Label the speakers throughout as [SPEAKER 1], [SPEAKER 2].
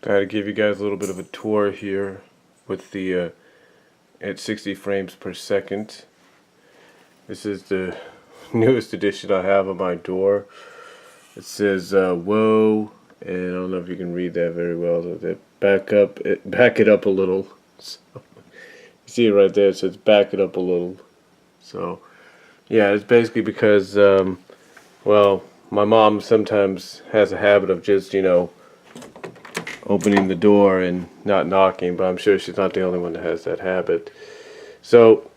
[SPEAKER 1] I had to give you guys a little bit of a tour here with the at 60 frames per second. This is the newest edition I have on my door. It says "Whoa," and I don't know if you can read that very well. Back it up a little. So, you see it right there. It says "back it up a little." So yeah, it's basically because well, my mom sometimes has a habit of just opening the door and not knocking, but I'm sure she's not the only one that has that habit. So,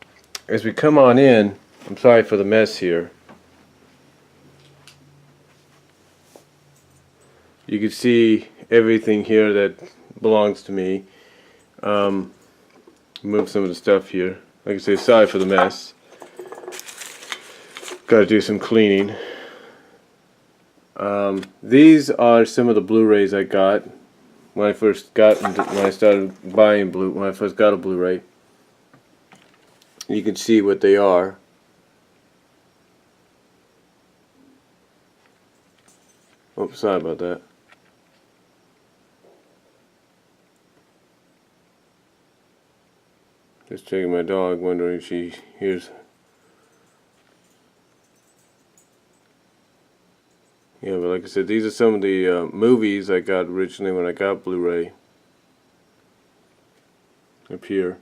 [SPEAKER 1] as we come on in, I'm sorry for the mess here. You can see everything here that belongs to me. Move some of the stuff here. Like I say, sorry for the mess. Got to do some cleaning. These are some of the Blu-rays I got when I first got when I started buying when I first got a Blu-ray. You can see what they are. Oh, sorry about that. Just checking my dog, wondering if she hears. Yeah, but like I said, these are some of the movies I got originally when I got Blu-ray. Up here.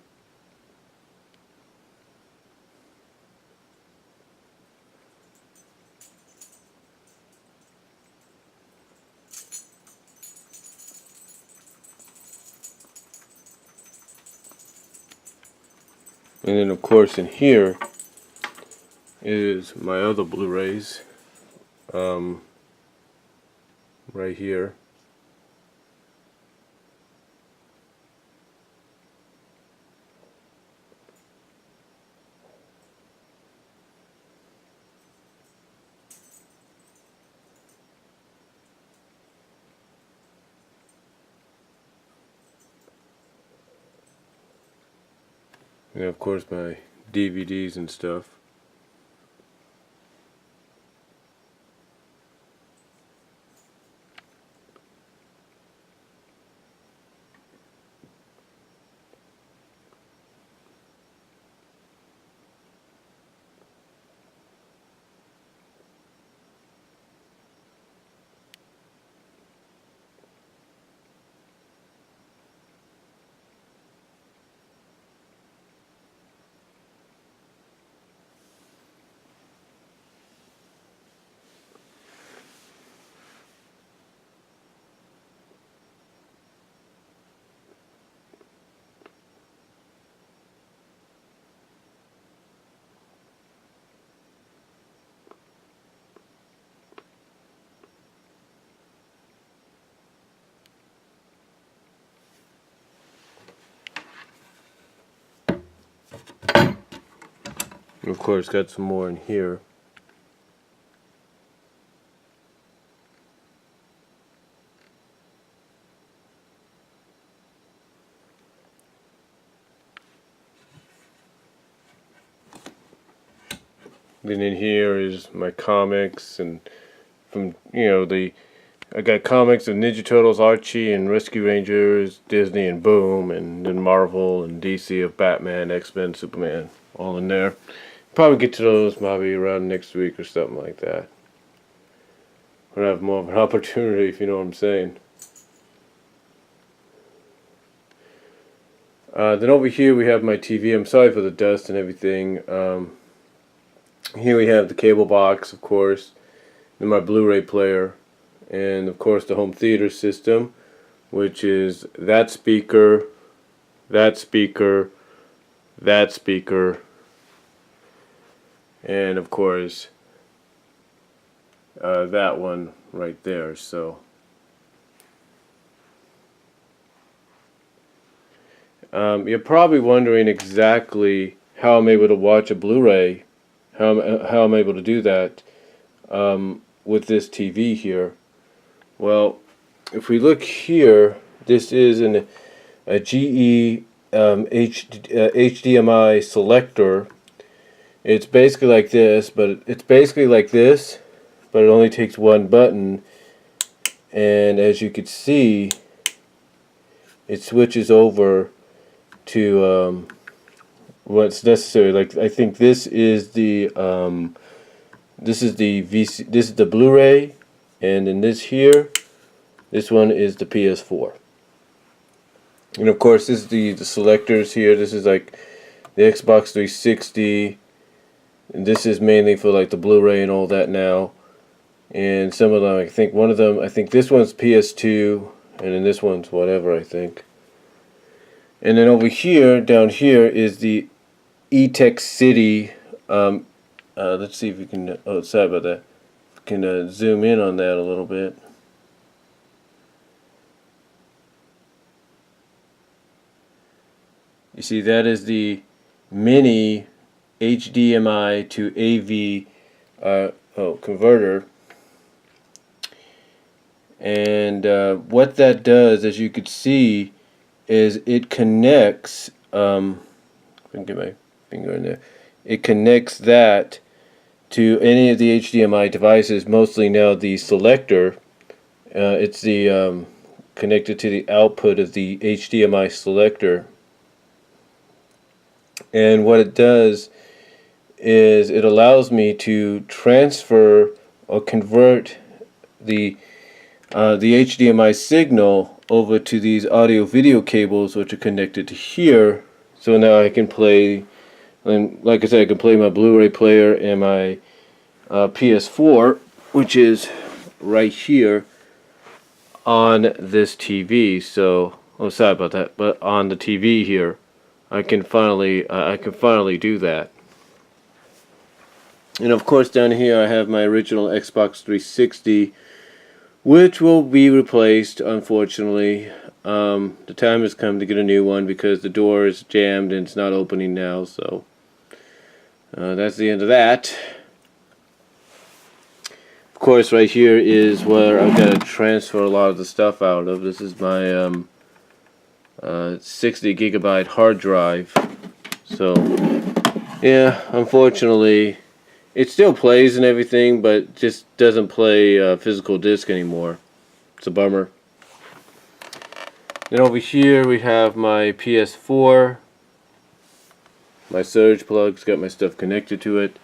[SPEAKER 1] And then of course in here is my other Blu-rays. Right here. And of course my DVDs and stuff. And of course got some more in here. Then in here is my comics, and from I got comics of Ninja Turtles, Archie, and Rescue Rangers, Disney, and Boom, and then Marvel and DC of Batman, X-Men, Superman, all in there. Probably get to those maybe around next week or something like that. We'll have more of an opportunity, if you know what I'm saying. Then over here we have my TV. I'm sorry for the dust and everything. Here we have the cable box, of course, and my Blu-ray player, and of course the home theater system, which is that speaker, that speaker, that speaker, and of course that one right there. So you're probably wondering exactly how I'm able to watch a Blu-ray, how I'm able to do that with this TV here. Well, if we look here, this is a GE HDMI selector. It's basically like this, but it only takes one button. And as you can see, it switches over to what's necessary. Like I think this is the VC, this is the Blu-ray, and in this here, this one is the PS4. And of course, this is the selectors here. This is like the Xbox 360, and this is mainly for like the Blu-ray and all that now. And some of them, I think one of them, I think this one's PS2, and then this one's whatever, I think. And then over here, down here, is the eTech City. Let's see if we can, oh, sorry about that. We can zoom in on that a little bit. You see, that is the mini HDMI to AV converter. And what that does, as you could see, is it connects, if I can get my finger in there, it connects that to any of the HDMI devices, mostly now the selector. It's the connected to the output of the HDMI selector. And what it does is it allows me to transfer or convert the HDMI signal over to these audio video cables, which are connected to here. So now I can play, and like I said, I can play my Blu-ray player and my PS4, which is right here on this TV. So, oh, sorry about that, but on the TV here, I can finally do that. And of course, down here I have my original Xbox 360, which will be replaced, unfortunately. The time has come to get a new one because the door is jammed and it's not opening now. So that's the end of that. Of course, right here is where I've got to transfer a lot of the stuff out of. This is my 60 gigabyte hard drive. So yeah, unfortunately, it still plays and everything, but just doesn't play physical disc anymore. It's a bummer. Then over here we have my PS4. My surge plug's got my stuff connected to it.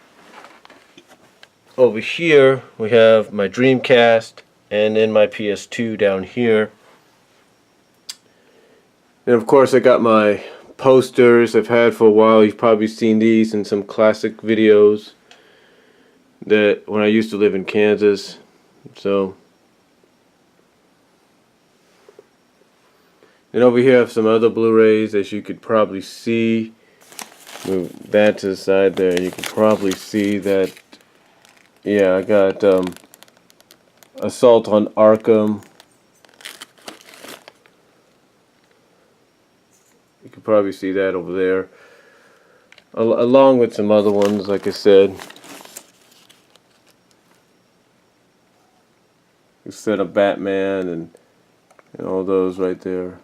[SPEAKER 1] Over here we have my Dreamcast, and then my PS2 down here. And of course I got my posters I've had for a while. You've probably seen these in some classic videos that when I used to live in Kansas. So, and over here I have some other Blu-rays, as you could probably see. Move that to the side there. You can probably see that. Yeah, I got Assault on Arkham. You can probably see that over there, along with some other ones, like I said. Instead of Batman and all those right there.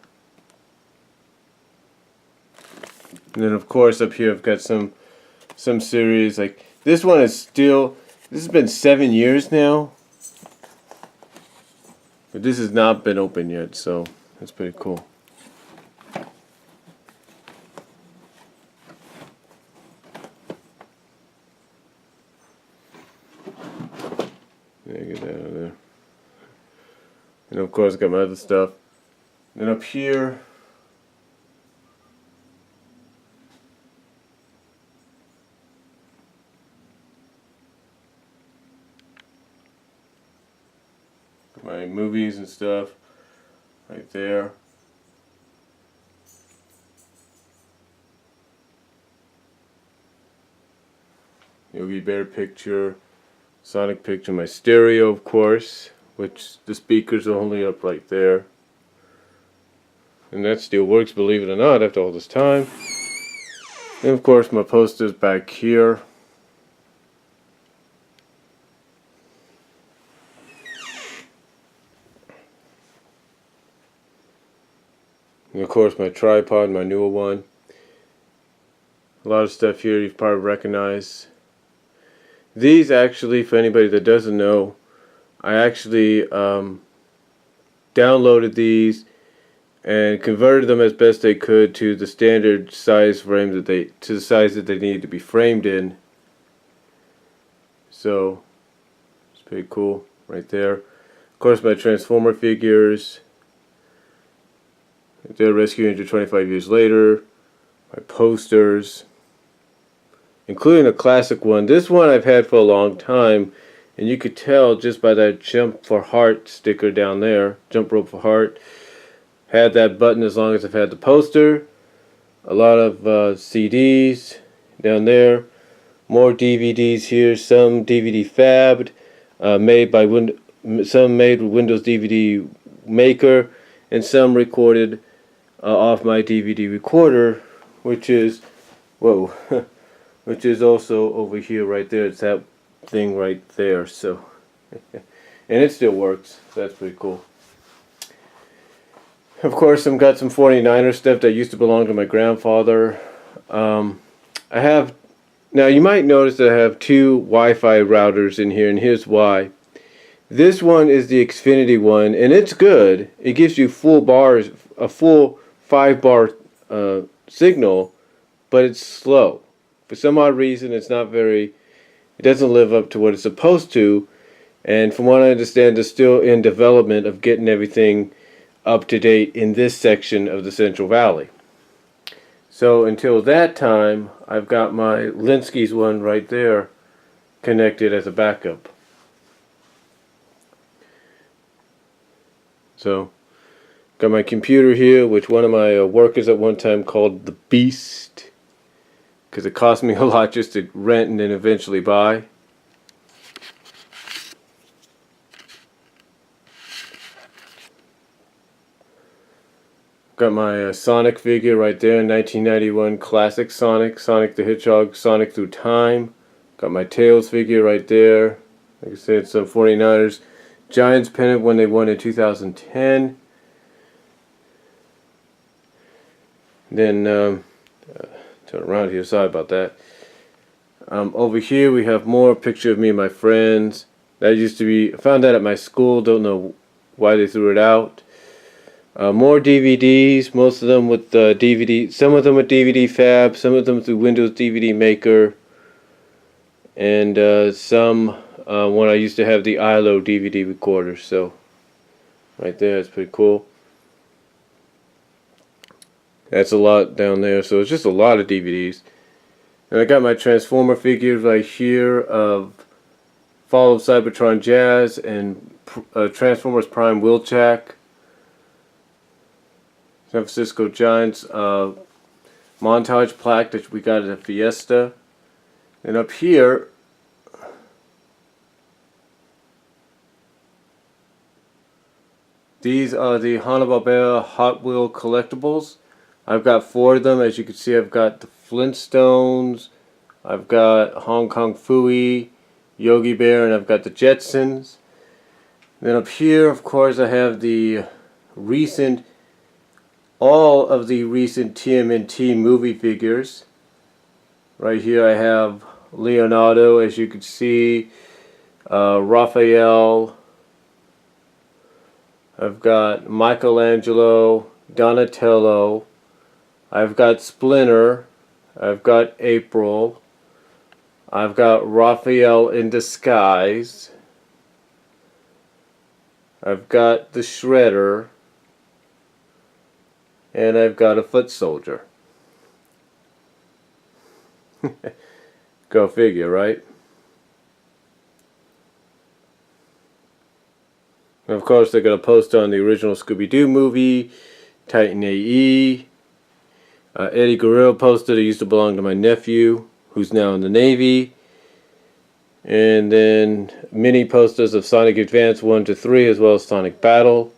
[SPEAKER 1] And then of course up here I've got some series, like this one is still, this has been 7 years now, but this has not been open yet, so that's pretty cool. Yeah, get that out of there. And of course I got my other stuff. Then up here, my movies and stuff right there. Yogi Bear picture, Sonic picture, my stereo of course, which the speakers are only up right there. And that still works, believe it or not, after all this time. And of course my posters back here. And of course my tripod, my newer one. A lot of stuff here you've probably recognized. These actually, for anybody that doesn't know, I actually downloaded these and converted them as best they could to the standard size frame to the size that they needed to be framed in. So it's pretty cool right there. Of course, my Transformer figures. They're Rescue Ranger 25 years later. My posters, including a classic one. This one I've had for a long time, and you could tell just by that Jump for Heart sticker down there. Jump Rope for Heart. Had that button as long as I've had the poster. A lot of CDs down there. More DVDs here. Some DVD fabbed, made by some made with Windows DVD Maker, and some recorded off my DVD recorder, which is which is also over here right there. It's that thing right there. So, and it still works. So that's pretty cool. Of course, I've got some 49er stuff that used to belong to my grandfather. I have, now you might notice that I have two Wi-Fi routers in here, and here's why. This one is the Xfinity one, and it's good. It gives you full bars, a full 5-bar signal, but it's slow. For some odd reason, it doesn't live up to what it's supposed to, and from what I understand, they're still in development of getting everything up to date in this section of the Central Valley. So until that time, I've got my Linsky's one right there connected as a backup. So, got my computer here, which one of my workers at one time called the Beast, because it cost me a lot just to rent and then eventually buy. Got my Sonic figure right there, 1991 classic Sonic, Sonic the Hedgehog, Sonic Through Time. Got my Tails figure right there. Like I said, some 49ers. Giants pennant when they won in 2010. Then, turn around here, sorry about that. Over here we have more picture of me and my friends. That used to be, I found that at my school, don't know why they threw it out. More DVDs, most of them with DVD, some of them with DVD Fab, some of them through Windows DVD Maker, and some when I used to have the ILO DVD recorder. So, right there, it's pretty cool. That's a lot down there, so it's just a lot of DVDs. And I got my Transformer figures right here of Fall of Cybertron Jazz and Transformers Prime Wheeljack. San Francisco Giants montage plaque that we got at a Fiesta. And up here, these are the Hanna-Barbera Hot Wheel collectibles. I've got 4 of them. As you can see, I've got the Flintstones, I've got Hong Kong Phooey, Yogi Bear, and I've got the Jetsons. Then up here, of course, I have all of the recent TMNT movie figures. Right here I have Leonardo, as you can see, Raphael, I've got Michelangelo, Donatello, I've got Splinter, I've got April, I've got Raphael in disguise, I've got the Shredder, and I've got a foot soldier. Go figure, right? And of course, they're going to post on the original Scooby-Doo movie, Titan AE. Eddie Guerrero posted, it used to belong to my nephew, who's now in the Navy. And then mini posters of Sonic Advance 1 to 3, as well as Sonic Battle.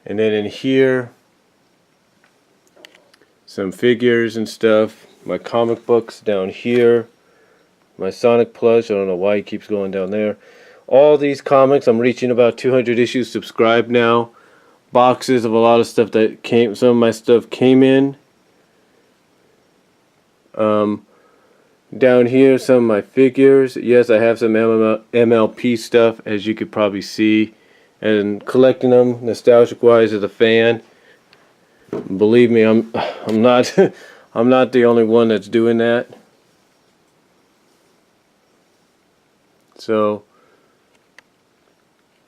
[SPEAKER 1] And then in here, some figures and stuff. My comic books down here. My Sonic plush. I don't know why he keeps going down there. All these comics. I'm reaching about 200 issues subscribed now. Boxes of a lot of stuff that some of my stuff came in. Down here, some of my figures. Yes, I have some MLP stuff, as you could probably see. And collecting them, nostalgic-wise, as a fan. Believe me, I'm not I'm not the only one that's doing that. So,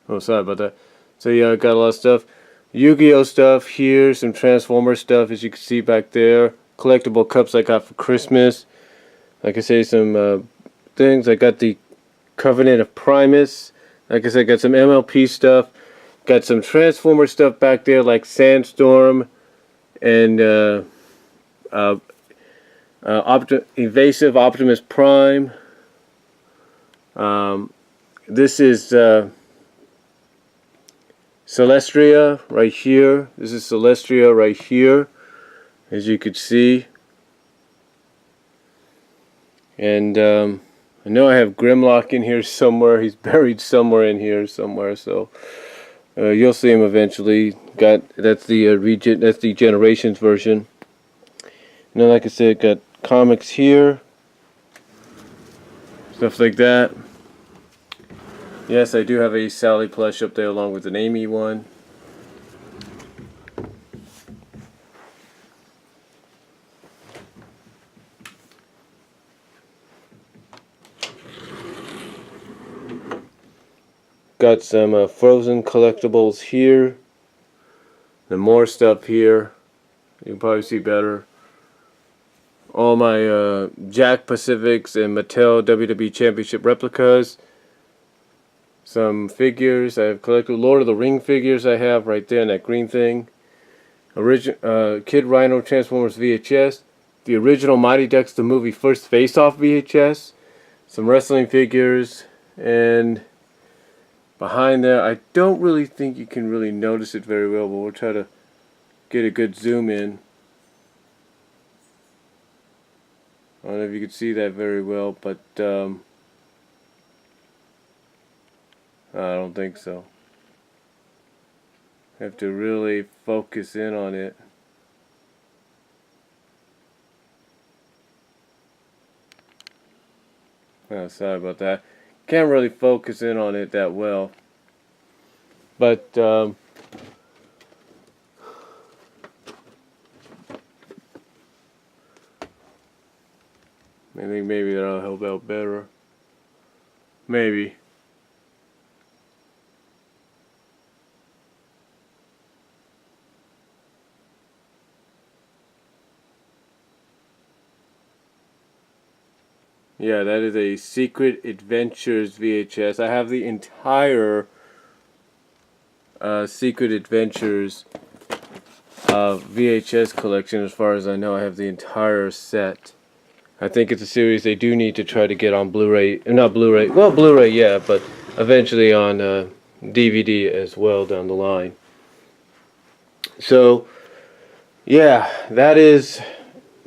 [SPEAKER 1] oh, sorry about that. So yeah, I got a lot of stuff. Yu-Gi-Oh stuff here, some Transformer stuff, as you can see back there. Collectible cups I got for Christmas. Like I say, some things. I got the Covenant of Primus. Like I said, got some MLP stuff. Got some Transformer stuff back there, like Sandstorm and Evasive Optimus Prime. This is Celestria right here. This is Celestria right here, as you could see. And I know I have Grimlock in here somewhere. He's buried somewhere in here somewhere. So you'll see him eventually. That's the Generations version. And then, like I said, got comics here, stuff like that. Yes, I do have a Sally plush up there along with an Amy one. Got some Frozen collectibles here. And more stuff here. You can probably see better. All my Jack Pacifics and Mattel WWE Championship replicas. Some figures. I have collected Lord of the Ring figures I have right there in that green thing. Kid Rhino Transformers VHS. The original Mighty Ducks the movie First Face Off VHS. Some wrestling figures. And behind there, I don't really think you can really notice it very well, but we'll try to get a good zoom in. I don't know if you can see that very well, but I don't think so. Have to really focus in on it. Oh, sorry about that. Can't really focus in on it that well. But I think maybe that'll help out better. Maybe. Yeah, that is a Secret Adventures VHS. I have the entire Secret Adventures VHS collection. As far as I know, I have the entire set. I think it's a series they do need to try to get on Blu-ray. Not Blu-ray. Well, Blu-ray, yeah, but eventually on DVD as well down the line. So, yeah, that is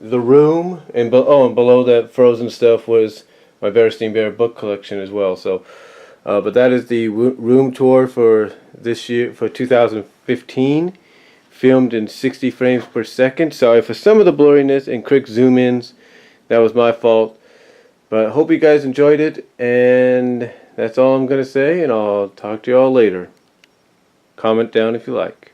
[SPEAKER 1] the room, and and below that Frozen stuff was my Bearstein Bear book collection as well. So, but that is the room tour for this year, for 2015, filmed in 60 frames per second. Sorry for some of the blurriness and quick zoom-ins. That was my fault. But I hope you guys enjoyed it, and that's all I'm gonna say. And I'll talk to you all later. Comment down if you like.